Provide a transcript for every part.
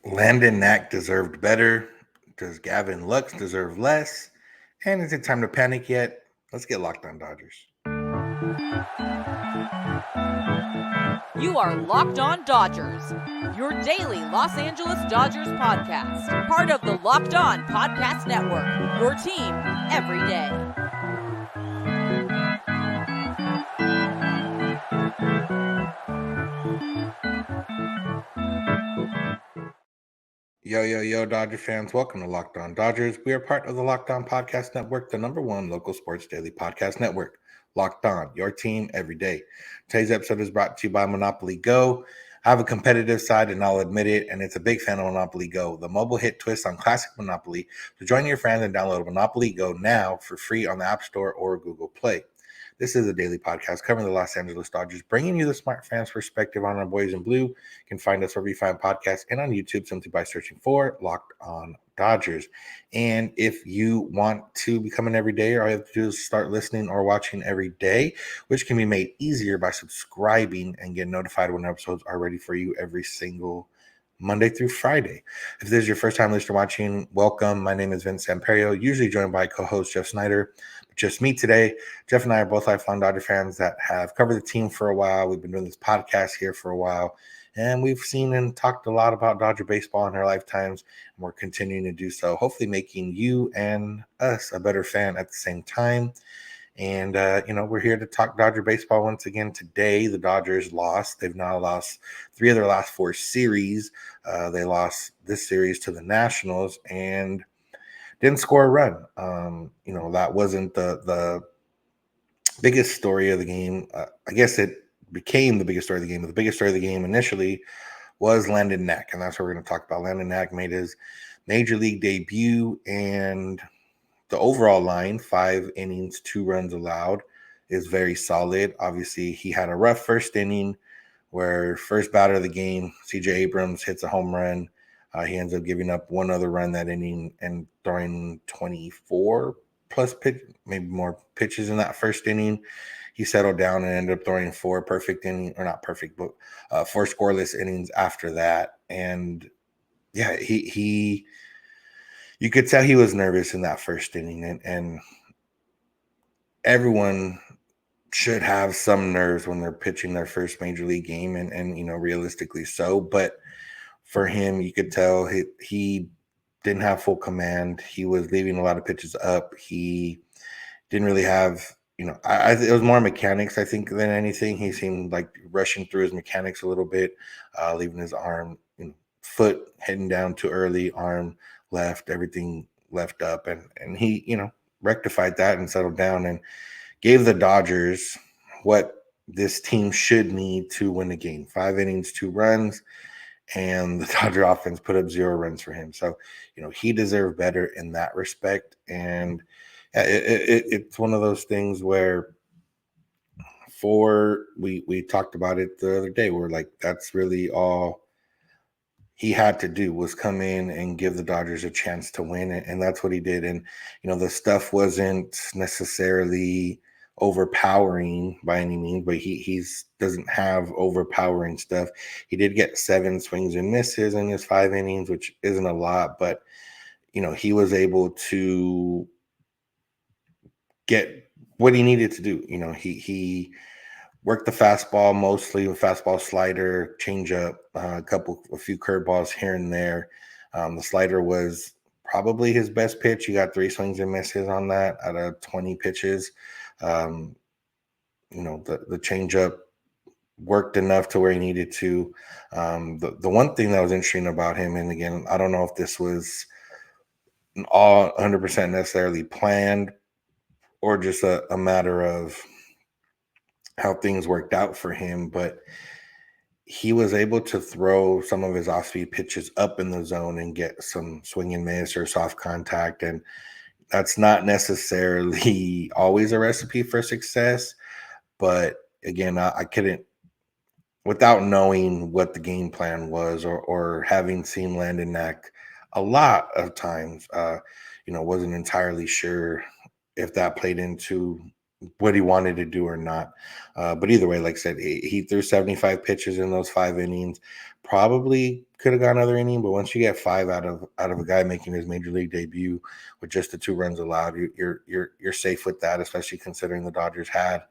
Landon Knack deserved better. Does Gavin Lux deserve less? And is it time to panic yet? Let's get locked on Dodgers. You are Locked On Dodgers, your daily Los Angeles Dodgers podcast. Part of the Locked On Podcast Network, your team every day. Yo, Dodger fans. Welcome to Locked On Dodgers. We are part of the Locked On Podcast Network, the number one local sports daily podcast network. Locked On, your team every day. Today's episode is brought to you by Monopoly Go. I have a competitive side, and I'll admit it, and it's a big fan of Monopoly Go, the mobile hit twist on classic Monopoly. So join your friends and download Monopoly Go now for free on the App Store or Google Play. This is a daily podcast covering the Los Angeles Dodgers, bringing you the smart fans' perspective on our boys in blue. You can find us wherever you find podcasts and on YouTube simply by searching for Locked On Dodgers. And if you want to become an everyday, all you have to do is start listening or watching every day, which can be made easier by subscribing and get notified when episodes are ready for you every single Monday through Friday. If this is your first time listening or watching, welcome. My name is Vince Samperio, usually joined by co-host Jeff Snyder. Just me today. Jeff and I are both lifelong Dodger fans that have covered the team for a while. We've been doing this podcast here for a while, and we've seen and talked a lot about Dodger baseball in our lifetimes, and we're continuing to do so, hopefully making you and us a better fan at the same time. And, we're here to talk Dodger baseball once again today. The Dodgers lost. They've now lost 3 of their last 4 series. They lost this series to the Nationals and didn't score a run. That wasn't the biggest story of the game. I guess it became the biggest story of the game, but the biggest story of the game initially was Landon Knack, and that's what we're going to talk about. Landon Knack made his major league debut, and the overall line, 5 innings, 2 runs allowed, is very solid. Obviously, he had a rough first inning where first batter of the game, CJ Abrams hits a home run. He ends up giving up one other run that inning and throwing 24 plus pitch, maybe more pitches in that first inning. He settled down and ended up throwing 4 perfect innings, or not perfect, but 4 scoreless innings after that. And yeah, he you could tell he was nervous in that first inning, and everyone should have some nerves when they're pitching their first major league game, and realistically so. But for him, you could tell he didn't have full command. He was leaving a lot of pitches up. He didn't really have, it was more mechanics, I think, than anything. He seemed like rushing through his mechanics a little bit, leaving his arm, foot heading down too early, arm left, everything left up. And he, rectified that and settled down and gave the Dodgers what this team should need to win the game. 5 innings, 2 runs. And the Dodger offense put up 0 runs for him. So, he deserved better in that respect. And it's one of those things where we talked about it the other day. We're like, that's really all he had to do was come in and give the Dodgers a chance to win. And that's what he did. And, the stuff wasn't necessarily overpowering by any means, but he's doesn't have overpowering stuff. He did get 7 swings and misses in his 5 innings, which isn't a lot, but he was able to get what he needed to do. He worked the fastball mostly with fastball, slider, changeup, a few curveballs here and there. The slider was probably his best pitch. He got 3 swings and misses on that out of 20 pitches. The changeup worked enough to where he needed to. The one thing that was interesting about him, and again, I don't know if this was all 100% necessarily planned or just a matter of how things worked out for him, but he was able to throw some of his off-speed pitches up in the zone and get some swing and miss or soft contact. And that's not necessarily always a recipe for success. But again, I couldn't, without knowing what the game plan was or having seen Landon Knack a lot of times, wasn't entirely sure if that played into what he wanted to do or not. But either way, like I said, he threw 75 pitches in those 5 innings, probably could have gone another inning, but once you get 5 out of a guy making his major league debut with just the 2 runs allowed, you're safe with that, especially considering the Dodgers had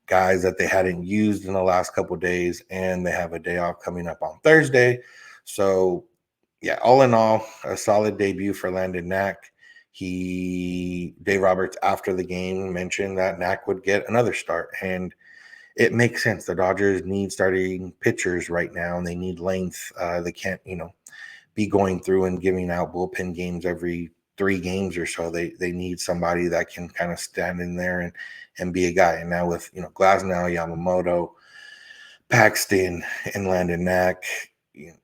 guys that they hadn't used in the last couple of days, and they have a day off coming up on Thursday. So, yeah, all in all, a solid debut for Landon Knack. Dave Roberts, after the game, mentioned that Knack would get another start, and it makes sense. The Dodgers need starting pitchers right now, and they need length. They can't, be going through and giving out bullpen games every 3 games or so. They need somebody that can kind of stand in there and be a guy. And now with Glasnow, Yamamoto, Paxton, and Landon Knack,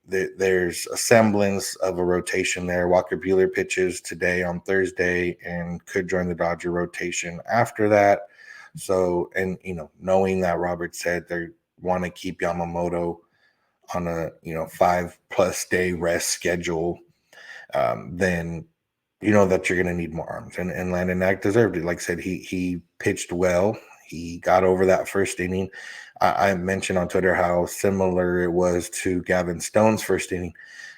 there's a semblance of a rotation there. Walker Buehler pitches today on Thursday and could join the Dodger rotation after that. So, and knowing that Robert said they want to keep Yamamoto on a 5+ day rest schedule, then that you're going to need more arms. And Landon Knack deserved it. Like I said, he pitched well. He got over that first inning. I mentioned on Twitter how similar it was to Gavin Stone's first inning.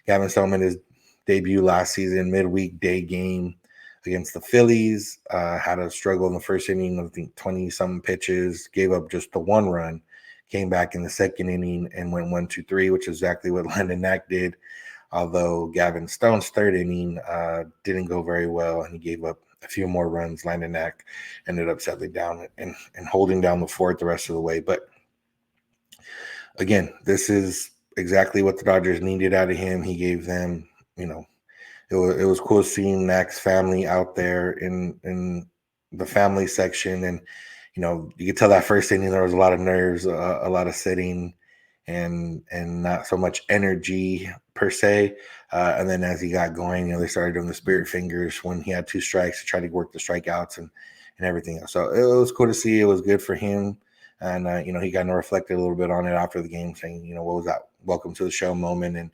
Gavin Stone made his debut last season, midweek day game against the Phillies. Had a struggle in the first inning, I think 20-something pitches, gave up just the 1 run, came back in the second inning and went 1-2-3, which is exactly what Landon Knack did. Although Gavin Stone's third inning didn't go very well, and he gave up a few more runs. Landon Knack ended up settling down and holding down the fort the rest of the way. But again, this is exactly what the Dodgers needed out of him. He gave them, it was cool seeing Knack's family out there in the family section. And, you could tell that first inning there was a lot of nerves, a lot of sitting, and not so much energy per se. And then as he got going, they started doing the spirit fingers when he had 2 strikes to try to work the strikeouts and everything else. So it was cool to see. It was good for him. And, he kind of reflected a little bit on it after the game, saying, what was that welcome to the show moment? And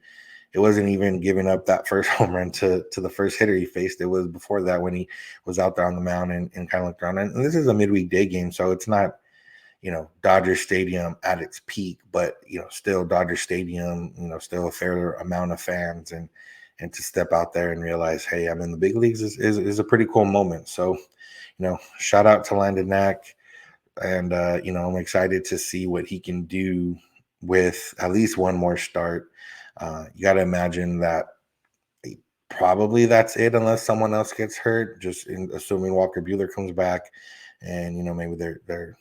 it wasn't even giving up that first home run to the first hitter he faced. It was before that when he was out there on the mound and kind of looked around. And this is a midweek day game, so it's not, Dodger Stadium at its peak, but, still Dodger Stadium, still a fair amount of fans. And to step out there and realize, hey, I'm in the big leagues is a pretty cool moment. So, shout out to Landon Knack. And, I'm excited to see what he can do with at least one more start. You got to imagine that probably that's it unless someone else gets hurt, just assuming Walker Buehler comes back and, maybe they're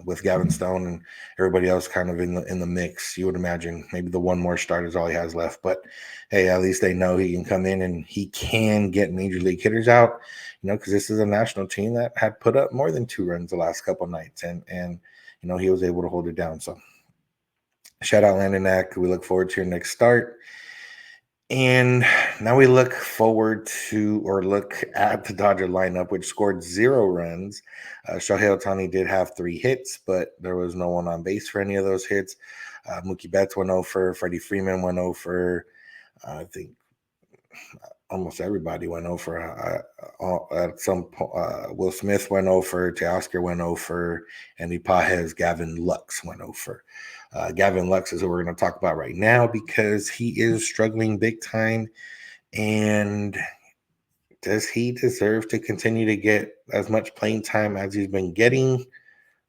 with Gavin Stone and everybody else kind of in the mix, you would imagine maybe the one more start is all he has left. But hey, at least they know he can come in and he can get major league hitters out, because this is a national team that had put up more than 2 runs the last couple nights, and he was able to hold it down. So shout out Landon Knack. We look forward to your next start. And now we look at the Dodger lineup, which scored 0 runs. Shohei Ohtani did have 3 hits, but there was no one on base for any of those hits. Mookie Betts went over. Freddie Freeman went over. I think almost everybody went over. At some point, Will Smith went over. Teoscar went over. And Ipajes Gavin Lux went over. Gavin Lux is who we're going to talk about right now because he is struggling big time. And does he deserve to continue to get as much playing time as he's been getting?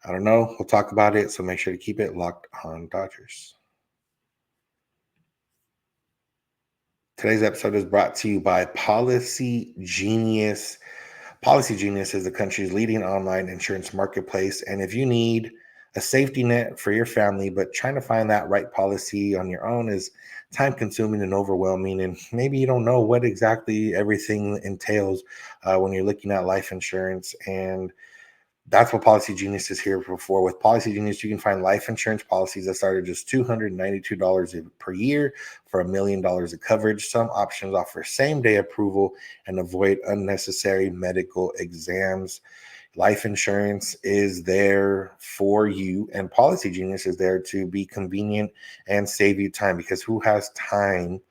I don't know. We'll talk about it. So make sure to keep it locked on Dodgers. Today's episode is brought to you by Policygenius. Policygenius is the country's leading online insurance marketplace. And if you need a safety net for your family, but trying to find that right policy on your own is time consuming and overwhelming. And maybe you don't know what exactly everything entails when you're looking at life insurance. And that's what Policygenius is here for. With Policygenius, you can find life insurance policies that start at just $292 per year for $1 million of coverage. Some options offer same-day approval and avoid unnecessary medical exams. Life insurance is there for you, and Policygenius is there to be convenient and save you time, because who has time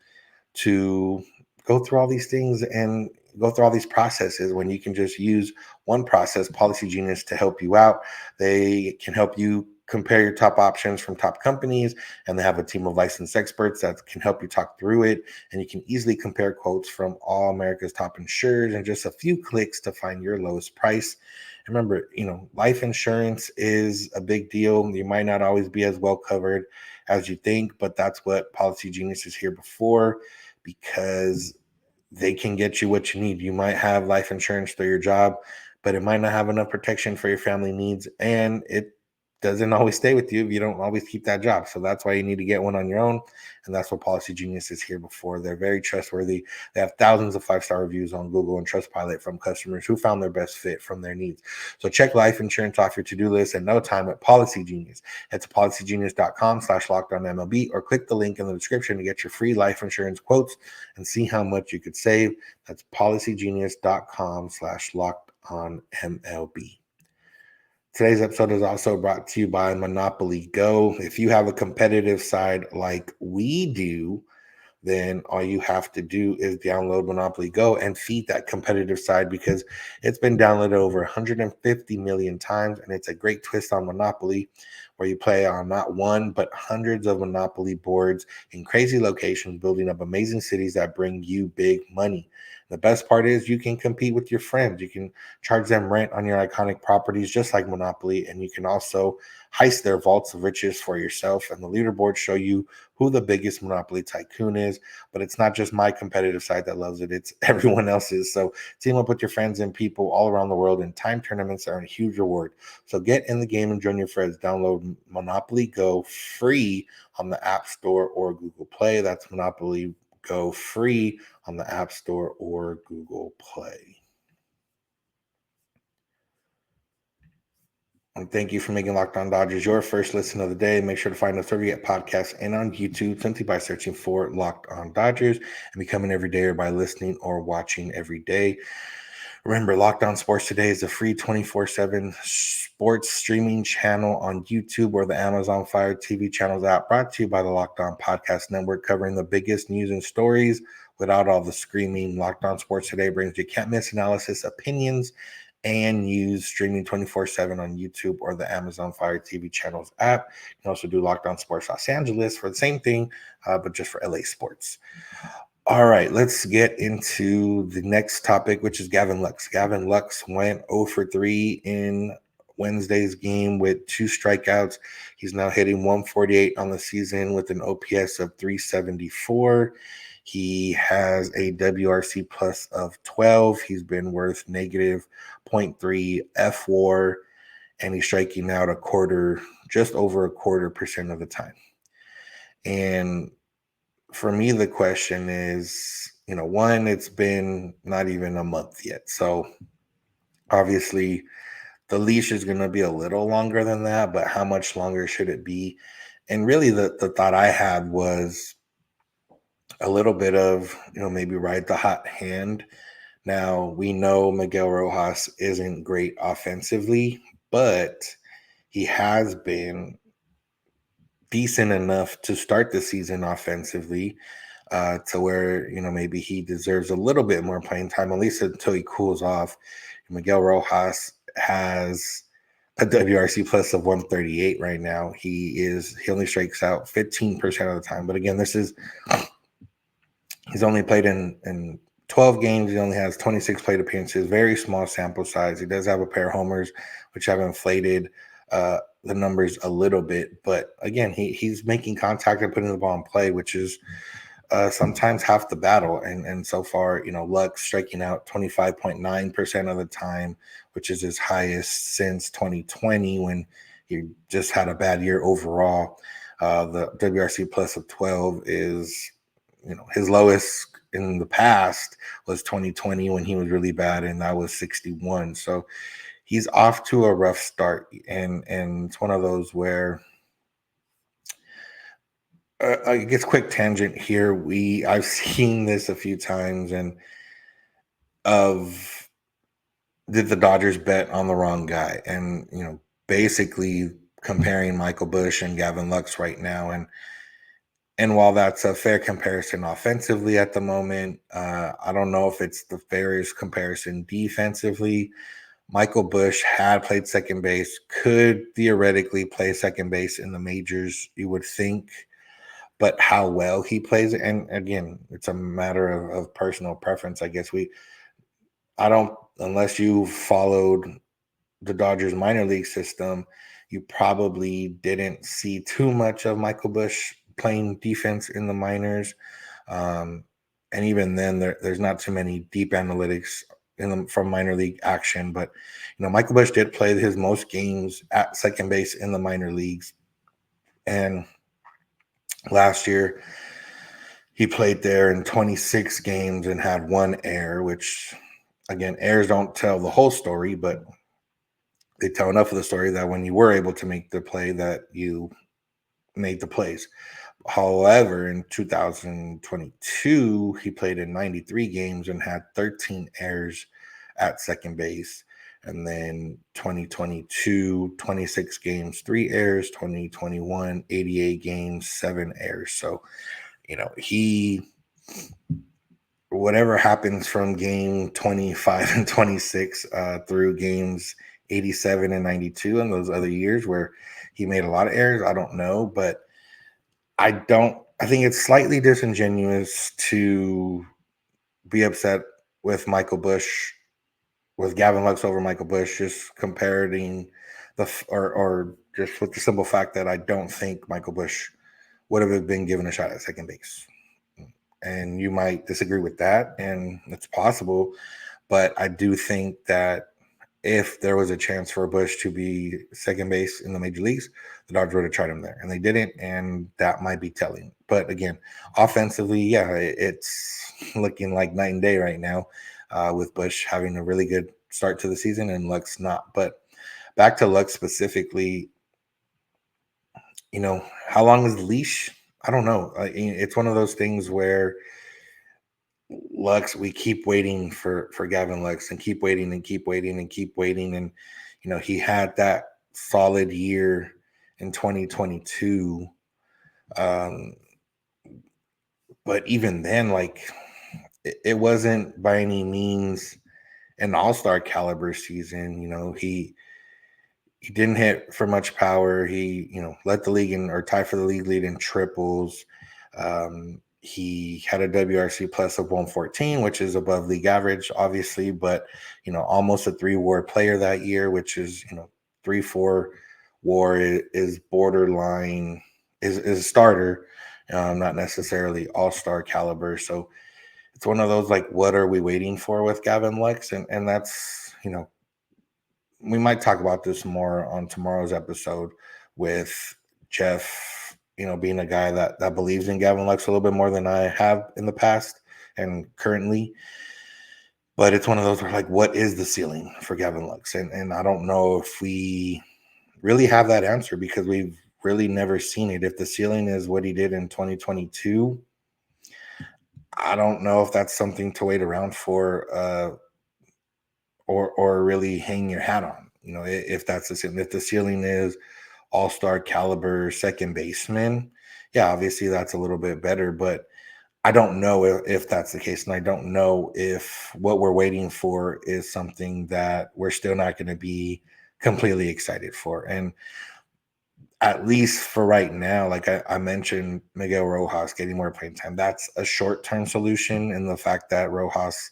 to go through all these things and go through all these processes when you can just use one process, Policygenius, to help you out. They can help you compare your top options from top companies, and they have a team of licensed experts that can help you talk through it. And you can easily compare quotes from all America's top insurers in just a few clicks to find your lowest price. Remember, life insurance is a big deal. You might not always be as well covered as you think, but that's what Policygenius is here before, because they can get you what you need. You might have life insurance through your job, but it might not have enough protection for your family needs, and it doesn't always stay with you if you don't always keep that job. So that's why you need to get one on your own, and that's what Policygenius is here before. They're very trustworthy. They have thousands of 5-star reviews on Google and Trustpilot from customers who found their best fit from their needs. So check life insurance off your to-do list in no time with Policygenius. Head to policygenius.com/lockedonmlb or click the link in the description to get your free life insurance quotes and see how much you could save. That's policygenius.com/lockedonmlb. Today's episode is also brought to you by Monopoly Go. If you have a competitive side like we do, then all you have to do is download Monopoly Go and feed that competitive side, because it's been downloaded over 150 million times, and it's a great twist on Monopoly, where you play on not one, but hundreds of Monopoly boards in crazy locations, building up amazing cities that bring you big money. The best part is you can compete with your friends. You can charge them rent on your iconic properties, just like Monopoly, and you can also heist their vaults of riches for yourself. And the leaderboards show you who the biggest Monopoly tycoon is. But it's not just my competitive side that loves it, it's everyone else's. So team up with your friends and people all around the world, and time tournaments are a huge reward. So get in the game and join your friends. Download Monopoly Go free on the App Store or Google Play. That's Monopoly Go free on the App Store or Google Play. And thank you for making Locked On Dodgers your first listen of the day. Make sure to find us wherever you get podcasts and on YouTube simply by searching for Locked On Dodgers and becoming everydayer by listening or watching every day. Remember, Locked On Sports Today is a free 24/7 sports streaming channel on YouTube or the Amazon Fire TV channels app, brought to you by the Locked On Podcast Network, covering the biggest news and stories without all the screaming. Locked On Sports Today brings you can't-miss analysis, opinions, and news, streaming 24/7 on YouTube or the Amazon Fire TV channels app. You can also do Locked On Sports Los Angeles for the same thing, but just for LA sports. All right, let's get into the next topic, which is Gavin Lux. Gavin Lux went 0 for 3 in Wednesday's game with 2 strikeouts. He's now hitting 148 on the season with an OPS of 374. He has a WRC plus of 12. He's been worth negative 0.3 FWAR, and he's striking out just over a quarter percent of the time. And for me, the question is, one, it's been not even a month yet. So obviously the leash is going to be a little longer than that, but how much longer should it be? And really the thought I had was a little bit of, maybe ride the hot hand. Now, we know Miguel Rojas isn't great offensively, but he has been decent enough to start the season offensively, to where, maybe he deserves a little bit more playing time, at least until he cools off. Miguel Rojas has a WRC plus of 138 right now. He only strikes out 15% of the time. But again, he's only played in 12 games. He only has 26 plate appearances, very small sample size. He does have a pair of homers, which have inflated the numbers a little bit. But again, he's making contact and putting the ball in play, which is sometimes half the battle. And so far, Lux striking out 25.9% of the time, which is his highest since 2020, when he just had a bad year overall. The WRC plus of 12 is, his lowest in the past was 2020, when he was really bad, and that was 61. So he's off to a rough start, and it's one of those where I guess quick tangent here. I've seen this a few times, and did the Dodgers bet on the wrong guy? And basically comparing Michael Busch and Gavin Lux right now, and while that's a fair comparison offensively at the moment, I don't know if it's the fairest comparison defensively. Michael Busch had played second base, could theoretically play second base in the majors, you would think, but how well he plays it, and again, it's a matter of personal preference. I guess I don't, unless you followed the Dodgers minor league system, you probably didn't see too much of Michael Busch playing defense in the minors. And even then, there's not too many deep analytics from minor league action. But, Michael Busch did play his most games at second base in the minor leagues. And last year, he played there in 26 games and had 1 error, which, again, errors don't tell the whole story, but they tell enough of the story that when you were able to make the play, that you made the plays. However, in 2022, he played in 93 games and had 13 errors at second base. And then 2022, 26 games, 3 errors. 2021, 88 games, 7 errors. So, whatever happens from game 25 and 26 through games 87 and 92 and those other years where he made a lot of errors, I don't know. But I think it's slightly disingenuous to be upset with Michael Busch, with Gavin Lux over Michael Busch, just comparing or just with the simple fact that I don't think Michael Busch would have been given a shot at second base. And you might disagree with that, and it's possible, but I do think that if there was a chance for Busch to be second base in the major leagues, the Dodgers would have tried him there, and they didn't, and that might be telling. But again, offensively, yeah, it's looking like night and day right now, with Busch having a really good start to the season and Lux not. But back to Lux specifically, how long is the leash? I don't know. It's one of those things where Lux, we keep waiting for Gavin Lux and keep waiting and keep waiting and keep waiting. And, he had that solid year in 2022. But even then, it wasn't by any means an all-star caliber season. He didn't hit for much power. He, led the league or tied for the league lead in triples. He had a WRC plus of 114, which is above league average, obviously, but, almost a 3-WAR player that year, which is, 3-4 WAR is borderline, is a starter, not necessarily all-star caliber. So it's one of those, what are we waiting for with Gavin Lux? And that's, we might talk about this more on tomorrow's episode with Jeff, being a guy that believes in Gavin Lux a little bit more than I have in the past and currently. But it's one of those where, what is the ceiling for Gavin Lux? And I don't know if we really have that answer, because we've really never seen it. If the ceiling is what he did in 2022, I don't know if that's something to wait around for, or really hang your hat on. If that's the ceiling. If the ceiling is all-star caliber second baseman, yeah, obviously that's a little bit better, but I don't know if that's the case. And I don't know if what we're waiting for is something that we're still not going to be completely excited for. And at least for right now, like I mentioned, Miguel Rojas getting more playing time, that's a short-term solution. And the fact that Rojas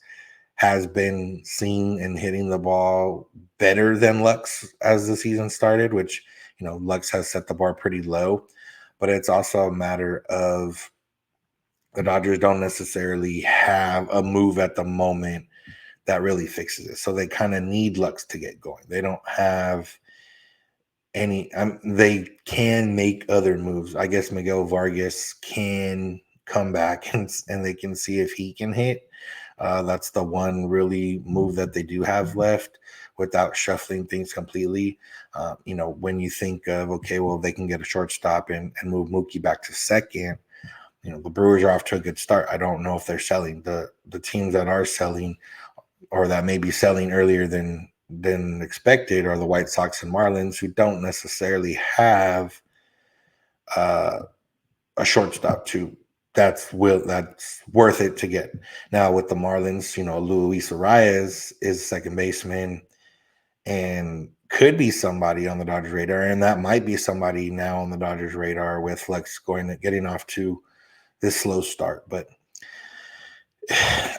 has been seen and hitting the ball better than Lux as the season started, which, Lux has set the bar pretty low. But it's also a matter of the Dodgers don't necessarily have a move at the moment that really fixes it. So they kind of need Lux to get going. They don't have any, they can make other moves. I guess Miguel Vargas can come back and they can see if he can hit. That's the one really move that they do have left without shuffling things completely. When you think of, okay, well, they can get a shortstop and move Mookie back to second. The Brewers are off to a good start. I don't know if they're selling. The teams that are selling, or that may be selling earlier than expected, are the White Sox and Marlins, who don't necessarily have a shortstop that's worth it to get. Now with the Marlins, Luis Arias is second baseman. and could be somebody on the Dodgers radar, and that might be somebody now on the Dodgers radar with Lux getting off to this slow start. But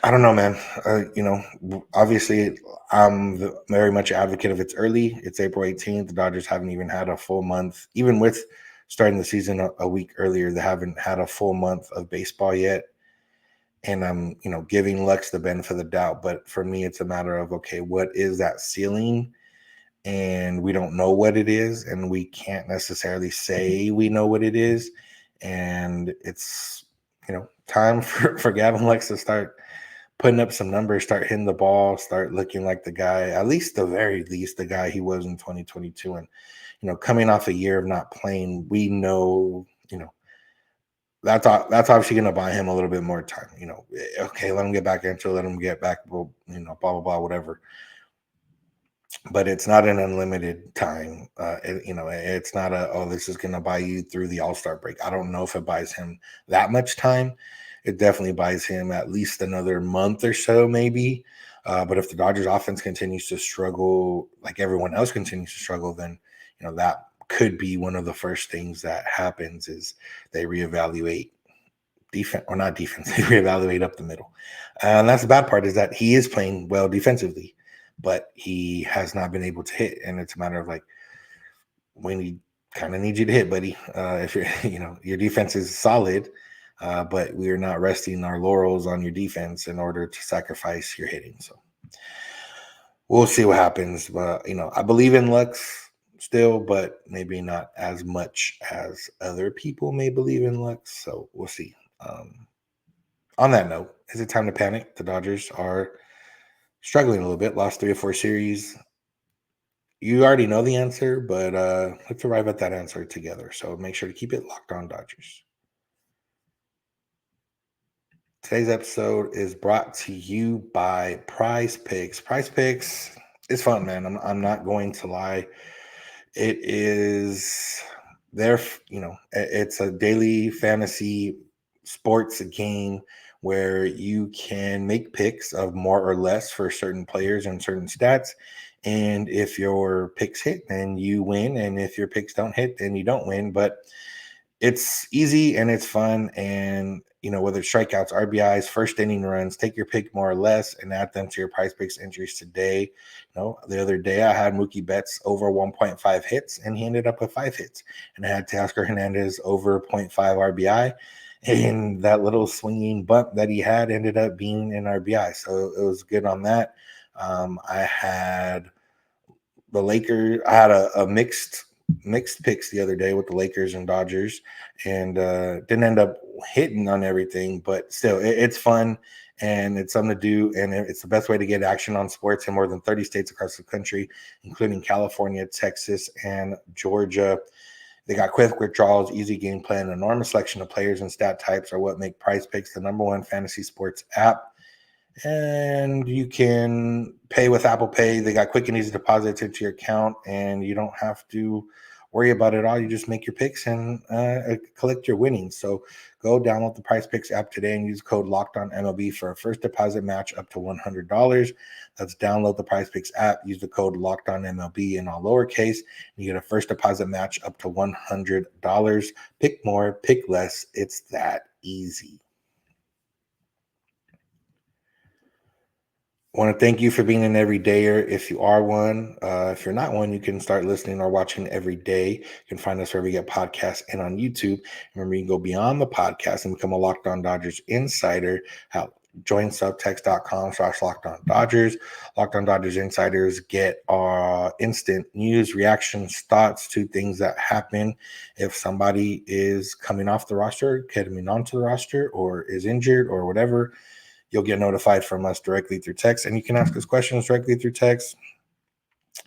I don't know, man. Obviously, I'm very much an advocate of it's early. It's April 18th. The Dodgers haven't even had a full month, even with starting the season a week earlier. They haven't had a full month of baseball yet. And I'm, giving Lux the benefit of the doubt. But for me, it's a matter of, okay, what is that ceiling? And we don't know what it is. And we can't necessarily say we know what it is. And it's, time for Gavin Lux to start putting up some numbers, start hitting the ball, start looking like the guy, at least the very least, the guy he was in 2022. And, coming off a year of not playing, we know, that's obviously going to buy him a little bit more time. Okay, let him get back into it, let him get back, blah, blah, blah, whatever. But it's not an unlimited time. It's not this is going to buy you through the All-Star break. I don't know if it buys him that much time. It definitely buys him at least another month or so, maybe. But if the Dodgers offense continues to struggle, like everyone else continues to struggle, then, that could be one of the first things that happens is they reevaluate defense, or not defense, they reevaluate up the middle. And that's the bad part, is that he is playing well defensively, but he has not been able to hit. And it's a matter of like, when he kind of needs you to hit, buddy. If you're, your defense is solid, but we're not resting our laurels on your defense in order to sacrifice your hitting. So we'll see what happens. But, I believe in Lux still, but maybe not as much as other people may believe in Lux. So we'll see. On that note, is it time to panic? The Dodgers are struggling a little bit, lost 3 or 4 series. You already know the answer, but let's arrive at that answer together. So make sure to keep it locked on Dodgers. Today's episode is brought to you by PrizePicks. PrizePicks is fun, man. I'm not going to lie. It is it's a daily fantasy sports game where you can make picks of more or less for certain players and certain stats. And if your picks hit, then you win. And if your picks don't hit, then you don't win. But it's easy and it's fun. And, whether it's strikeouts, RBIs, first inning runs, take your pick more or less and add them to your PrizePicks entries today. The other day I had Mookie Betts over 1.5 hits and he ended up with 5 hits. And I had Teoscar Hernandez over 0.5 RBI. And that little swinging bump that he had ended up being an RBI. So it was good on that. I had the Lakers. I had a mixed picks the other day with the Lakers and Dodgers, and didn't end up hitting on everything, but still it's fun and it's something to do, and it's the best way to get action on sports in more than 30 states across the country, including California, Texas, and Georgia. They got quick withdrawals, easy game plan, an enormous selection of players and stat types are what make PrizePicks the #1 fantasy sports app. And you can pay with Apple Pay. They got quick and easy deposits into your account, and you don't have to worry about it all. You just make your picks and collect your winnings. So go download the PrizePicks app today and use code LOCKEDONMLB for a first deposit match up to $100. Let's download the PrizePicks app. Use the code LOCKEDONMLB in all lowercase. And you get a first deposit match up to $100. Pick more, pick less. It's that easy. I want to thank you for being an everydayer. If you are one, if you're not one, you can start listening or watching every day. You can find us wherever you get podcasts and on YouTube. Remember, you can go beyond the podcast and become a Locked On Dodgers insider. Join subtext.com/Locked On Dodgers. Locked On Dodgers insiders get our instant news, reactions, thoughts to things that happen. If somebody is coming off the roster, coming onto the roster, or is injured or whatever, you'll get notified from us directly through text, and you can ask us questions directly through text,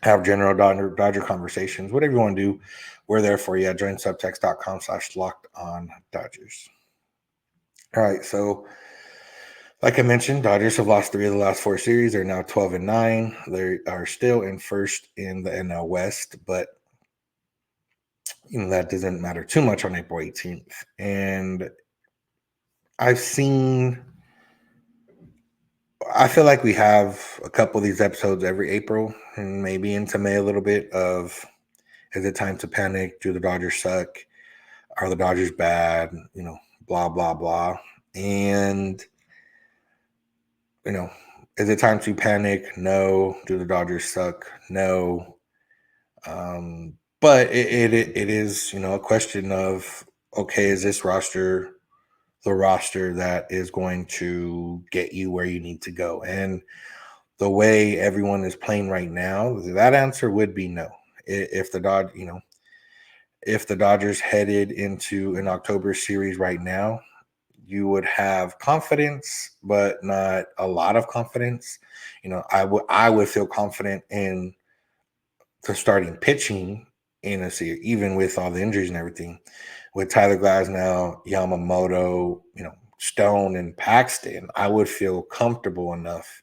have general Dodger conversations, whatever you want to do. We're there for you. Join subtext.com/Locked On Dodgers. All right. So like I mentioned, Dodgers have lost 3 of the last 4 series. They're now 12-9. They are still in first in the NL West, but that doesn't matter too much on April 18th. And I've seen I feel like we have a couple of these episodes every April and maybe into May a little bit of, is it time to panic? Do the Dodgers suck? Are the Dodgers bad? Blah, blah, blah. And, is it time to panic? No. Do the Dodgers suck? No. But it is, a question of, okay, is this roster the roster that is going to get you where you need to go? And the way everyone is playing right now, that answer would be no. If the Dodgers headed into an October series right now, you would have confidence, but not a lot of confidence. I would feel confident in the starting pitching in a series, even with all the injuries and everything. With Tyler Glasnow, Yamamoto, Stone, and Paxton, I would feel comfortable enough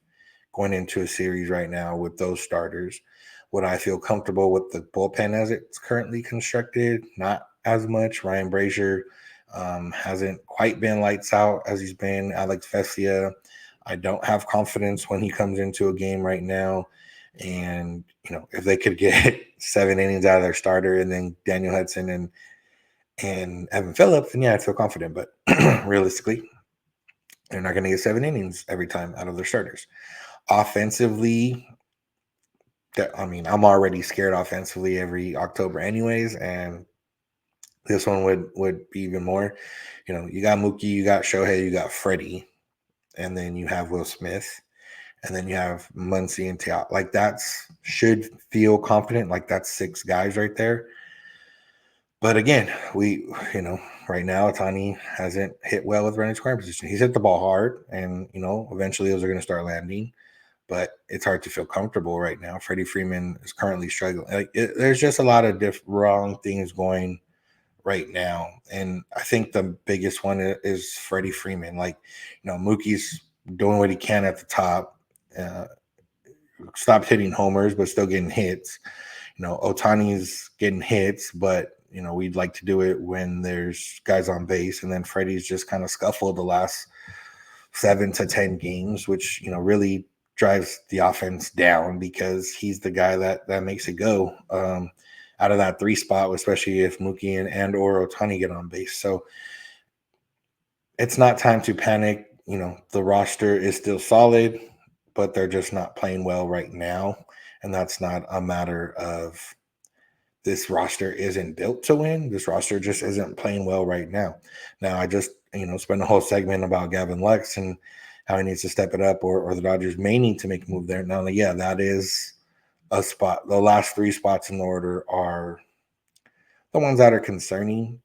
going into a series right now with those starters. Would I feel comfortable with the bullpen as it's currently constructed? Not as much. Ryan Brazier hasn't quite been lights out as he's been. Alex Vesia, I don't have confidence when he comes into a game right now. And, if they could get 7 innings out of their starter and then Daniel Hudson and Evan Phillips, then yeah, I'd feel confident. But realistically, they're not going to get 7 innings every time out of their starters. Offensively, I'm already scared offensively every October anyways, and this one would be even more. You got Mookie, you got Shohei, you got Freddie, and then you have Will Smith, and then you have Muncy and Teal. Like, that's should feel confident. Like, that's 6 guys right there. But again, right now, Ohtani hasn't hit well with running scoring position. He's hit the ball hard, and, eventually those are going to start landing. But it's hard to feel comfortable right now. Freddie Freeman is currently struggling. There's just a lot of wrong things going right now. And I think the biggest one is Freddie Freeman. Mookie's doing what he can at the top. Stopped hitting homers, but still getting hits. Ohtani's getting hits, but we'd like to do it when there's guys on base. And then Freddie's just kind of scuffled the last 7 to 10 games, which really drives the offense down because he's the guy that makes it go out of that 3 spot, especially if Mookie and or Ohtani get on base. So it's not time to panic. The roster is still solid, but they're just not playing well right now. And that's not a matter of this roster isn't built to win. This roster just isn't playing well right now. Now, I just, spent a whole segment about Gavin Lux and how he needs to step it up, or the Dodgers may need to make a move there. Now, yeah, that is a spot. The last 3 spots in the order are the ones that are concerning.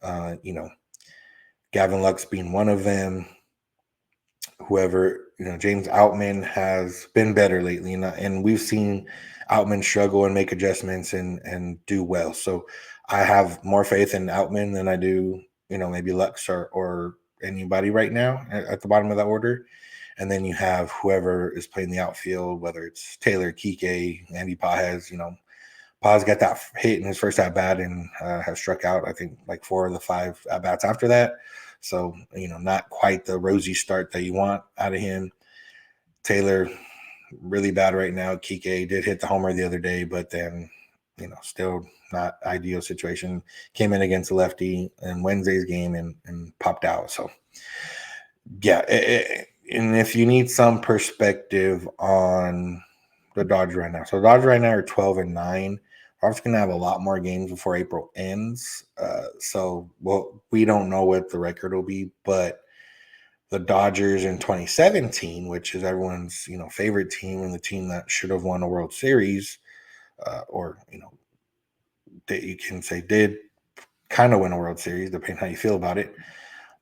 Gavin Lux being one of them. Whoever, James Outman has been better lately, and we've seen Outman struggle and make adjustments and do well. So I have more faith in Outman than I do, maybe Lux or anybody right now at the bottom of that order. And then you have whoever is playing the outfield, whether it's Taylor, Kike, Andy Pages. Paz got that hit in his first at bat and has struck out, I think, like 4 of the 5 at bats after that. So, not quite the rosy start that you want out of him. Taylor, really bad right now. Kike did hit the homer the other day, but then, still not ideal situation. Came in against a lefty in Wednesday's game and popped out. So, yeah. And if you need some perspective on the Dodgers right now. So the Dodgers right now are 12-9. Obviously going to have a lot more games before April ends. We don't know what the record will be, but the Dodgers in 2017, which is everyone's, favorite team and the team that should have won a World Series, that you can say did kind of win a World Series, depending how you feel about it.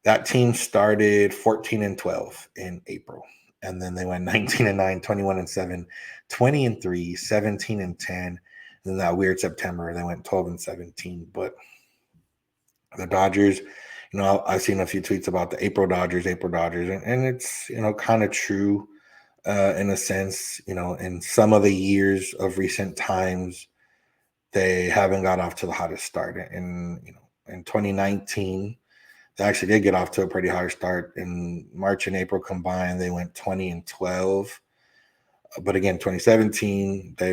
That team started 14-12 in April. And then they went 19-9, 21-7, 20-3, 17-10. And then that weird September, they went 12-17. But the Dodgers, I've seen a few tweets about the April Dodgers, and it's, kind of true in a sense. In some of the years of recent times, they haven't got off to the hottest start. And, in 2019, they actually did get off to a pretty hard start. In March and April combined, they went 20-12. But again, 2017, they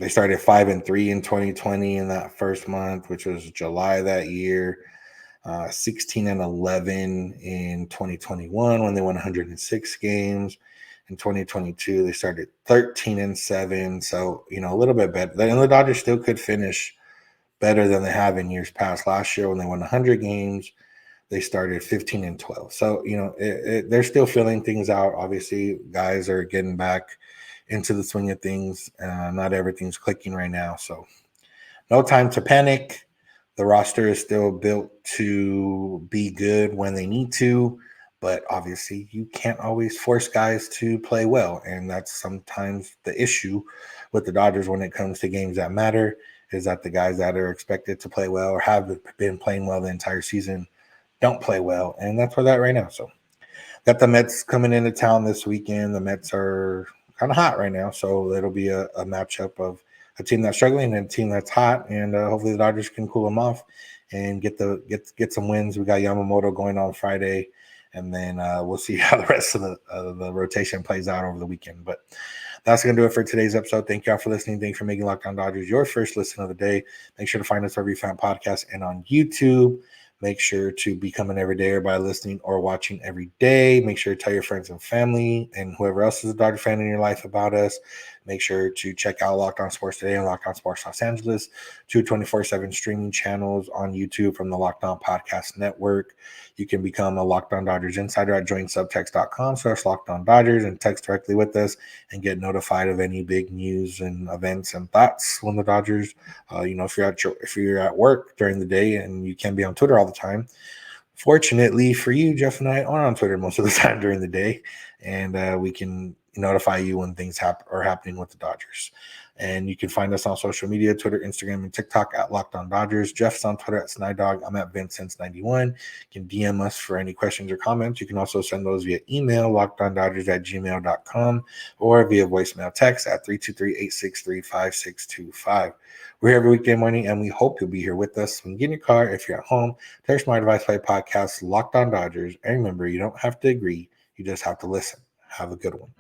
started 5-3 in 2020 in that first month, which was July that year. 16-11 in 2021 when they won 106 games. In 2022, they started 13-7. So, a little bit better. And the Dodgers still could finish better than they have in years past. Last year, when they won 100 games, they started 15-12. So, they're still filling things out. Obviously, guys are getting back into the swing of things. Not everything's clicking right now. So, no time to panic. The roster is still built to be good when they need to, but obviously you can't always force guys to play well. And that's sometimes the issue with the Dodgers when it comes to games that matter, is that the guys that are expected to play well or have been playing well the entire season don't play well. And that's where that right now. So got the Mets coming into town this weekend. The Mets are kind of hot right now. So it'll be a matchup of a team that's struggling and a team that's hot, and hopefully the Dodgers can cool them off and get some wins. We got Yamamoto going on Friday, and then we'll see how the rest of the rotation plays out over the weekend. But that's going to do it for today's episode. Thank you all for listening. Thanks for making Locked On Dodgers your first listen of the day. Make sure to find us wherever you find podcasts and on YouTube. Make sure to become an everydayer by listening or watching every day. Make sure to tell your friends and family and whoever else is a Dodger fan in your life about us. Make sure to check out Locked On Sports Today and Locked On Sports Los Angeles, 24/7 streaming channels on YouTube from the Locked On Podcast Network. You can become a Locked On Dodgers insider at joinsubtext.com/Locked On Dodgers and text directly with us and get notified of any big news and events and thoughts when the Dodgers, if you're at work during the day and you can't be on Twitter all the time. Fortunately for you, Jeff and I are on Twitter most of the time during the day, and we can notify you when things are happening with the Dodgers. And you can find us on social media, Twitter, Instagram, and TikTok at Locked On Dodgers. Jeff's on Twitter at Snydog. I'm at Vincent91. You can DM us for any questions or comments. You can also send those via email, lockedondodgers@gmail.com, or via voicemail text at 323-863-5625. We're here every weekday morning, and we hope you'll be here with us. When you get in your car, if you're at home, tell your smart device play podcast, Locked On Dodgers. And remember, you don't have to agree. You just have to listen. Have a good one.